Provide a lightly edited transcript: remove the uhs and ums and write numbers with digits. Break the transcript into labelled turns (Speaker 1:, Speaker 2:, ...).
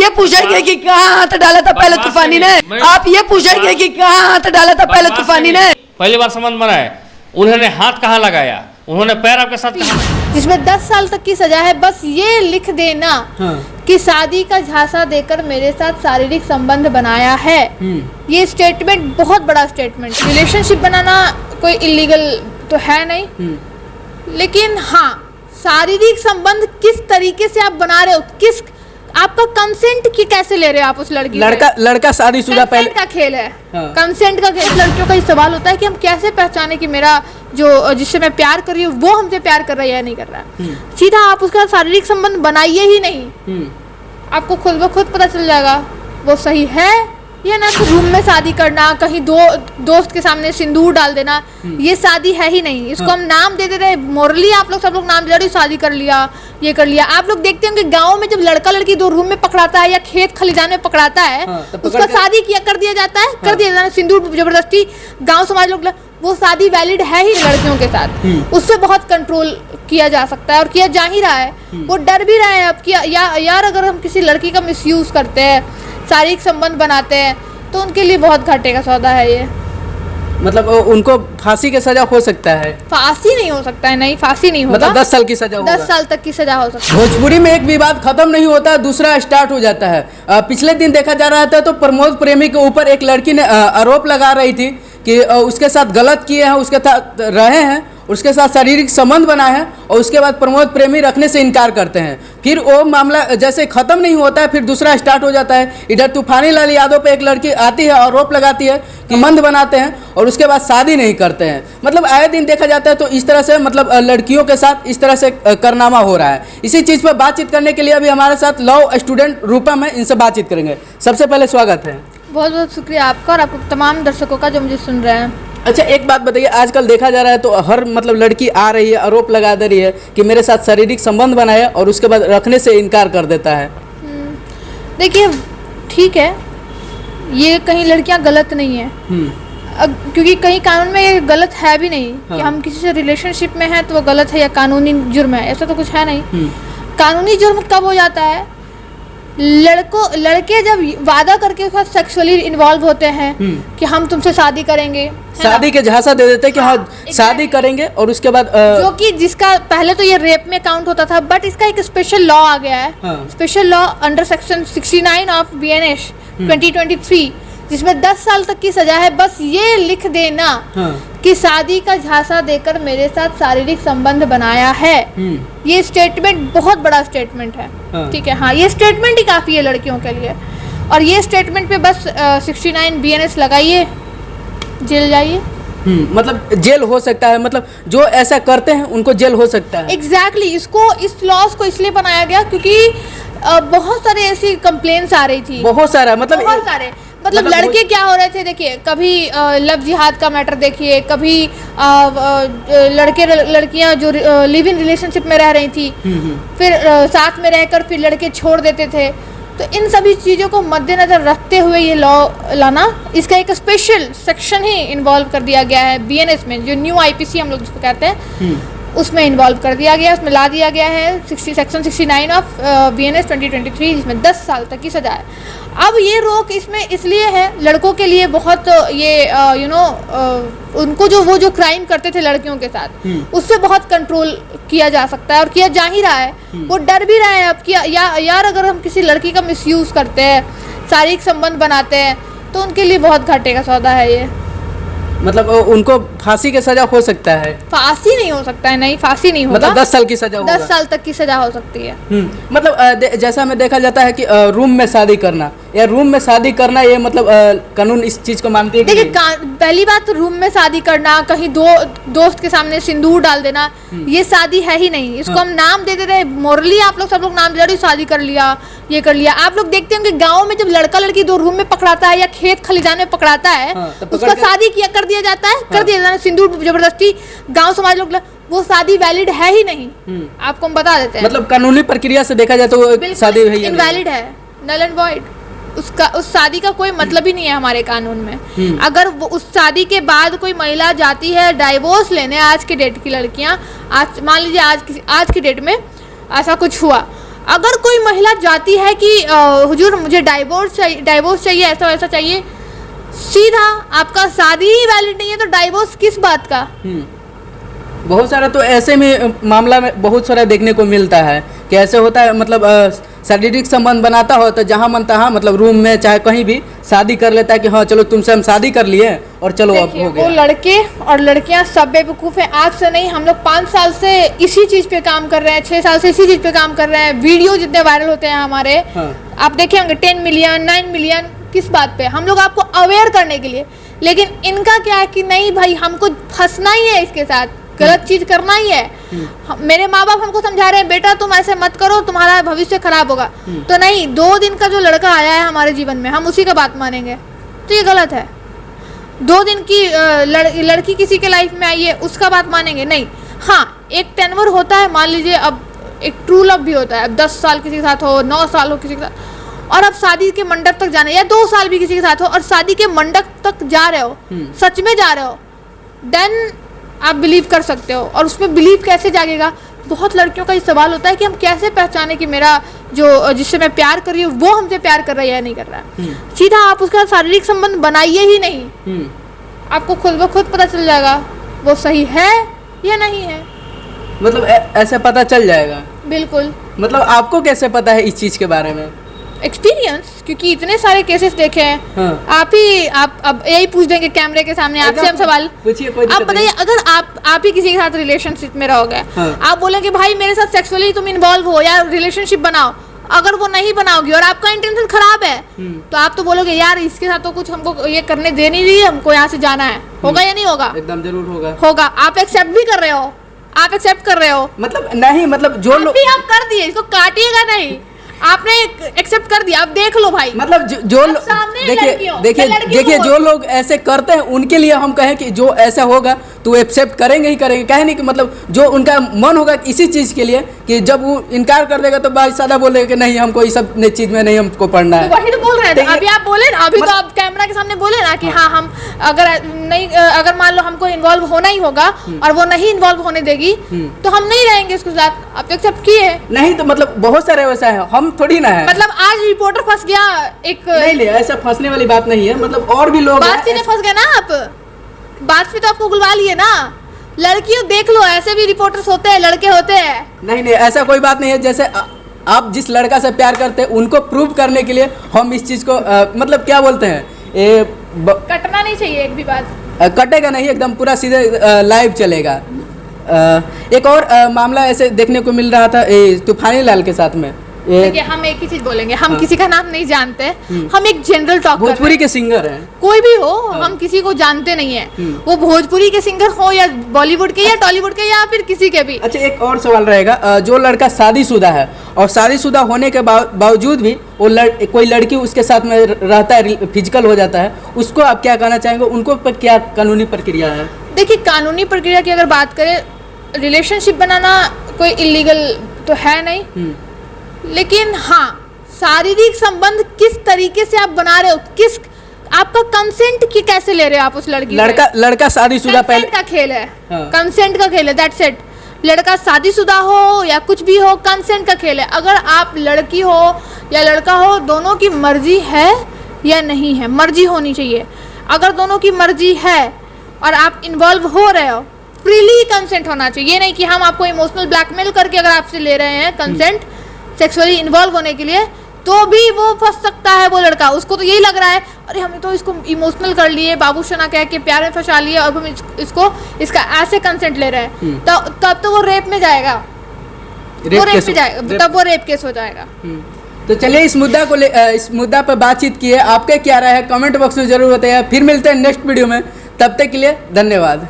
Speaker 1: ये पूछेंगे कि कहाँ हाथ डाला था पहले तूफानी ने? आप ये पूछेंगे कि कहाँ हाथ डाला था पहले तूफानी ने?
Speaker 2: पहली बार संबंध बनाए, उन्होंने हाथ कहाँ लगाया, उन्होंने पैर आपके साथ कहाँ?
Speaker 3: जिसमें 10 साल तक की सजा है। बस ये लिख देना कि शादी का झांसा देकर मेरे साथ शारीरिक संबंध बनाया है। ये स्टेटमेंट बहुत बड़ा स्टेटमेंट। रिलेशनशिप बनाना कोई इलीगल तो है नहीं, लेकिन हाँ, शारीरिक संबंध किस तरीके से आप बना रहे हो, किस आपका कंसेंट की कैसे ले रहे हो आप उस लड़की
Speaker 4: लड़का शादीशुदा पहले
Speaker 3: का खेल है। कंसेंट का खेल। लड़कियों का ये सवाल होता है कि हम कैसे पहचाने कि मेरा जो जिससे मैं प्यार कर रही हूँ वो हमसे प्यार कर रहा है या नहीं कर रहा है। सीधा आप उसका शारीरिक संबंध बनाइए ही नहीं, आपको खुद ब खुद पता चल जाएगा वो सही है या ना। तो रूम में शादी करना, कहीं दोस्त के सामने सिंदूर डाल देना, ये शादी है ही नहीं। इसको हम नाम दे रहे, मोरली आप लोग सब लोग नाम दे रहे, शादी कर लिया, ये कर लिया। आप लोग देखते होंगे गांव में जब लड़का लड़की दो रूम में पकड़ाता है या खेत खलिदान में पकड़ाता है, उसका शादी किया कर दिया जाता है, कर दिया जाता है सिंदूर जबरदस्ती। गाँव समाज लोग, वो शादी वैलिड है ही लड़कियों के साथ। उससे बहुत कंट्रोल किया जा सकता है और किया जा ही रहा है। वो डर भी रहे हैं अब कि यार अगर हम किसी लड़की का मिसयूज करते हैं, शारीरिक संबंध बनाते हैं, तो उनके लिए बहुत घाटे का सौदा है ये।
Speaker 4: मतलब उनको फांसी की सजा हो सकता है?
Speaker 3: फांसी नहीं हो सकता है, नहीं फांसी नहीं होगा।
Speaker 4: मतलब 10 साल की सजा होगा।
Speaker 3: 10 साल तक की सजा हो सकती है।
Speaker 4: भोजपुरी में एक विवाद खत्म नहीं होता, दूसरा स्टार्ट हो जाता है। पिछले दिन देखा जा रहा था तो प्रमोद प्रेमी के ऊपर एक लड़की ने आरोप लगा रही थी कि उसके साथ गलत किए हैं, उसके साथ रहे हैं, उसके साथ शारीरिक संबंध बनाए हैं, और उसके बाद प्रमोद प्रेमी रखने से इनकार करते हैं। फिर वो मामला जैसे ख़त्म नहीं होता है, फिर दूसरा स्टार्ट हो जाता है। इधर तूफानी लाल यादव पे एक लड़की आती है, आरोप लगाती है कि संबंध बनाते हैं और उसके बाद शादी नहीं करते हैं। मतलब आए दिन देखा जाता है तो इस तरह से मतलब लड़कियों के साथ इस तरह से कारनामा हो रहा है। इसी चीज़ पर बातचीत करने के लिए अभी हमारे साथ लॉ स्टूडेंट रूपम है, इनसे बातचीत करेंगे। सबसे पहले स्वागत है।
Speaker 3: बहुत बहुत शुक्रिया आपका और आपको तमाम दर्शकों का जो मुझे सुन रहे हैं।
Speaker 4: अच्छा, एक बात बताइए, आजकल देखा जा रहा है तो हर मतलब लड़की आ रही है, आरोप लगा दे रही है कि मेरे साथ शारीरिक संबंध बनाया और उसके बाद रखने से इनकार कर देता है।
Speaker 3: देखिए ठीक है, ये कहीं लड़कियां गलत नहीं है, क्योंकि कहीं कानून में ये गलत है भी नहीं कि हम किसी से रिलेशनशिप में हैं तो वो गलत है या कानूनी जुर्म है, ऐसा तो कुछ है नहीं। कानूनी जुर्म कब हो जाता है? लड़के जब वादा करके उसके साथ सेक्सुअली इन्वॉल्व होते हैं कि हम तुमसे शादी करेंगे,
Speaker 4: शादी के झांसा दे देते हैं कि हाँ शादी करेंगे, और उसके बाद
Speaker 3: जो कि जिसका पहले तो ये रेप में काउंट होता था, बट इसका एक स्पेशल लॉ आ गया है। Special law under section 69 of BNS 2023, जिसमें 10 साल तक की सजा है। बस ये लिख देना कि शादी का झांसा देकर मेरे साथ शारीरिक संबंध बनाया है। ये स्टेटमेंट बहुत बड़ा स्टेटमेंट है। ठीक है, हाँ, ये स्टेटमेंट ही काफ़ी है लड़कियों के लिए। और ये स्टेटमेंट पे बस 69 BNS लगाइए, जेल जाइए।
Speaker 4: मतलब जेल हो सकता है, मतलब जो ऐसा करते हैं उनको जेल हो सकता है।
Speaker 3: एग्जैक्टली इस लॉस को इसलिए बनाया गया क्योंकि बहुत सारे ऐसी कंप्लेंट्स आ रही थी।
Speaker 4: बहुत सारे मतलब
Speaker 3: लड़के क्या हो रहे थे, देखिए कभी लव जिहाद का मैटर देखिए, कभी लड़कियां जो लिव इन रिलेशनशिप में रह रही थी, फिर साथ में रहकर फिर लड़के छोड़ देते थे। तो इन सभी चीज़ों को मद्देनजर रखते हुए ये लॉ लाना, इसका एक स्पेशल सेक्शन ही इन्वॉल्व कर दिया गया है BNS में, जो न्यू IPC हम लोग जिसको कहते हैं, उसमें इन्वॉल्व कर दिया गया, उसमें ला दिया गया है सेक्शन 69 ऑफ BNS 2023, जिसमें 10 साल तक की सजा है। अब ये रोक इसमें इसलिए है लड़कों के लिए बहुत ये उनको वो जो क्राइम करते थे लड़कियों के साथ, उससे बहुत कंट्रोल किया जा सकता है और किया जा ही रहा है। वो डर भी रहे हैं अब कि यार अगर हम किसी लड़की का मिसयूज करते हैं, शारीरिक संबंध बनाते हैं, तो उनके लिए बहुत घाटे का सौदा है ये।
Speaker 4: मतलब उनको फांसी की सजा हो सकता है?
Speaker 3: फांसी नहीं हो सकता है, नहीं फांसी नहीं होगा।
Speaker 4: मतलब 10 साल की सजा होगा।
Speaker 3: 10 साल तक की सजा हो सकती है।
Speaker 4: मतलब जैसा में देखा जाता है कि रूम में शादी करना या रूम में शादी करना, ये मतलब कानून इस चीज को मानती है?
Speaker 3: देखिए पहली बात तो रूम में शादी करना, कहीं दोस्त के सामने सिंदूर डाल देना, ये शादी है ही नहीं। इसको हम नाम दे रहे, मोरली आप लोग सब लोग नाम दे रहे, शादी कर लिया, ये कर लिया। आप लोग देखते होंगे गाँव में जब लड़का लड़की दो रूम में पकड़ाता है या खेत खलिदान में पकड़ाता है, उसका शादी किया कर दिया जाता है, कर दिया जाता है सिंदूर जबरदस्ती। गाँव समाज लोग, वो शादी वैलिड है ही नहीं, आपको हम बता देते हैं।
Speaker 4: मतलब कानूनी प्रक्रिया से देखा जाए तो शादी
Speaker 3: इनवैलिड है, नल एंड वॉइड। उस शादी का कोई मतलब ही नहीं है हमारे कानून में। अगर उस शादी के बाद कोई महिला जाती है डाइवोर्स लेने, आज के डेट की लड़कियां, आज मान लीजिए आज की डेट में ऐसा कुछ हुआ, अगर कोई महिला जाती है कि हुजूर मुझे डाइवोर्स चाहिए ऐसा वैसा चाहिए, सीधा आपका शादी ही वैलिड नहीं है तो डाइवोर्स किस बात का।
Speaker 4: बहुत सारा तो ऐसे में मामला में बहुत सारा देखने को मिलता है कि ऐसे होता है, मतलब शारीरिक संबंध बनाता हो तो जहाँ मन तहाँ, मतलब रूम में चाहे कहीं भी शादी कर लेता है कि हाँ चलो तुमसे हम शादी कर लिए और चलो अब हो गया।
Speaker 3: वो लड़के और लड़कियां सब बेवकूफ़ हैं। आज से नहीं, हम लोग 5 साल से इसी चीज़ पे काम कर रहे हैं, 6 साल से इसी चीज़ पे काम कर रहे हैं। वीडियो जितने वायरल होते हैं हमारे, आप देखे होंगे 10 मिलियन 9 मिलियन, किस बात पे? हम लोग आपको अवेयर करने के लिए। लेकिन इनका क्या है कि नहीं भाई हमको फंसना ही है, इसके साथ गलत चीज करना ही है। मेरे माँ बाप हमको समझा रहे हैं बेटा तुम ऐसे मत करो तुम्हारा भविष्य खराब होगा, तो नहीं, 2 दिन का जो लड़का आया है हमारे जीवन में हम उसी का बात मानेंगे, तो ये गलत है। 2 दिन की लड़की किसी के लाइफ में आई है उसका बात मानेंगे नहीं। हाँ, एक टेनवर होता है, मान लीजिए अब एक ट्रू लव भी होता है, अब 10 साल किसी के साथ हो, 9 साल हो किसी के साथ, और अब शादी के मंडप तक जाना, या 2 साल भी किसी के साथ हो और शादी के मंडप तक जा रहे हो, सच में जा रहे हो, देन आप बिलीव कर सकते हो। और उसमें बिलीव कैसे जागेगा? बहुत लड़कियों का ये सवाल होता है कि हम कैसे पहचाने कि मेरा जो जिससे मैं प्यार कर रही हूँ वो हमसे प्यार कर रहा है या नहीं कर रहा है। सीधा आप उसका शारीरिक संबंध बनाइए ही नहीं, आपको खुद ब खुद पता चल जाएगा वो सही है या नहीं है।
Speaker 4: मतलब ऐसे पता चल जाएगा?
Speaker 3: बिल्कुल।
Speaker 4: मतलब आपको कैसे पता है इस चीज के बारे में?
Speaker 3: एक्सपीरियंस, क्योंकि इतने सारे केसेस देखे हैं।
Speaker 4: हाँ।
Speaker 3: आप अब यही पूछ देंगे कैमरे के सामने आपसे हम सवाल,
Speaker 4: पूछिए,
Speaker 3: आप बताइए अगर आप ही किसी के साथ रिलेशनशिप में रहोगे,
Speaker 4: हाँ।
Speaker 3: आप बोलेंगे भाई मेरे साथ सेक्सुअली तुम इन्वॉल्व हो या रिलेशनशिप बनाओ, अगर वो नहीं बनाओगी और आपका इंटेंशन खराब है तो आप तो बोलोगे यार इसके साथ तो कुछ हमको ये करने दे नहीं रही है, हमको यहाँ से जाना है। होगा या नहीं होगा?
Speaker 4: एकदम जरूर होगा।
Speaker 3: होगा। आप एक्सेप्ट भी कर रहे हो, आप एक्सेप्ट कर रहे हो,
Speaker 4: मतलब नहीं, मतलब जो लोग
Speaker 3: आप कर दिए, इसको काटिएगा नहीं, आपने एक्सेप्ट कर दिया। अब देख लो भाई,
Speaker 4: मतलब जो देखिए जो लोग ऐसे करते हैं उनके लिए हम कहें कि जो ऐसा होगा तो एक्सेप्ट करेंगे ही करेंगे। कहे नहीं कि मतलब जो उनका मन होगा इसी चीज़ के लिए कि जब वो इनकार कर देगा तो भाई सादा बोलेगा कि नहीं हमको इस सब चीज़ में नहीं हमको पढ़ना है।
Speaker 3: तो वही तो बोल रहे हैं। अभी आप बोले ना, अभी तो आप कैमरा के सामने बोले ना कि हाँ हम अगर मान लो हमको इन्वॉल्व होना ही होगा और वो नहीं इन्वॉल्व होने देगी तो हम नहीं रहेंगे उसके साथ। आप एक्सेप्ट किए नहीं
Speaker 4: तो मतलब बहुत सारे वैसा है, हम थोड़ी ना है।
Speaker 3: मतलब आज रिपोर्टर फंस गया एक,
Speaker 4: नहीं ऐसा फंसने वाली बात नहीं है, मतलब और भी लोग
Speaker 3: बात से फंस गए ना आप, बात पे तो आपको गुलवा लिए ना। लड़कियों देख लो, ऐसे भी रिपोर्टर्स होते हैं, लड़के होते हैं।
Speaker 4: नहीं ऐसा कोई बात नहीं है। जैसे आप जिस लड़का से प्यार करते हैं उनको प्रूव करने के लिए हम इस चीज को मतलब क्या बोलते हैं,
Speaker 3: कटना नहीं चाहिए एक भी बात,
Speaker 4: कटेगा नहीं, एकदम पूरा सीधे लाइव चलेगा। एक और मामला ऐसे देखने को मिल रहा था तूफानी लाल के साथ में।
Speaker 3: देखिए हम एक ही चीज बोलेंगे, हम किसी का नाम नहीं जानते, हम एक जनरल टॉक कर रहे हैं।
Speaker 4: भोजपुरी के सिंगर हैं,
Speaker 3: कोई भी हो, हम किसी को जानते नहीं है, वो भोजपुरी के सिंगर हो या बॉलीवुड के या टॉलीवुड के या फिर किसी के भी।
Speaker 4: अच्छा, एक और सवाल रहेगा, जो लड़का शादीशुदा है और शादीशुदा होने के बावजूद भी वो कोई लड़की उसके साथ में रहता है, फिजिकल हो जाता है, उसको आप क्या कहना चाहेंगे? उनको पर क्या कानूनी प्रक्रिया है?
Speaker 3: देखिए कानूनी प्रक्रिया की अगर बात करें, रिलेशनशिप बनाना कोई इलीगल तो है नहीं, लेकिन हाँ शारीरिक संबंध किस तरीके से आप बना रहे हो, किस आपका कंसेंट की कैसे ले रहे हो आप उस लड़की
Speaker 4: लड़का शादीशुदा पहले
Speaker 3: का खेल है, कंसेंट का खेल है, दैट्स इट। लड़का शादीशुदा हो या कुछ भी हो, कंसेंट का खेल है। अगर आप लड़की हो या लड़का हो, दोनों की मर्जी है या नहीं है, मर्जी होनी चाहिए। अगर दोनों की मर्जी है और आप इन्वॉल्व हो रहे हो, फ्रीली कंसेंट होना चाहिए। ये नहीं कि हम आपको इमोशनल ब्लैकमेल करके अगर आपसे ले रहे हैं कंसेंट सेक्सुअली इन्वॉल्व होने के लिए, तो भी वो फंस सकता है वो लड़का। उसको तो यही लग रहा है अरे हमने तो इसको इमोशनल कर लिए, बाबू शना कह के प्यार में फंसा लिए और हम इसका ऐसे कंसेंट ले रहे हैं, तब तो वो रेप में जाएगा, तब वो रेप केस हो जाएगा।
Speaker 4: तो चलिए इस मुद्दा पर बातचीत किए, आपके क्या राय है कमेंट बॉक्स में जरूर बताइए। फिर मिलते हैं नेक्स्ट वीडियो में, तब तक के लिए धन्यवाद।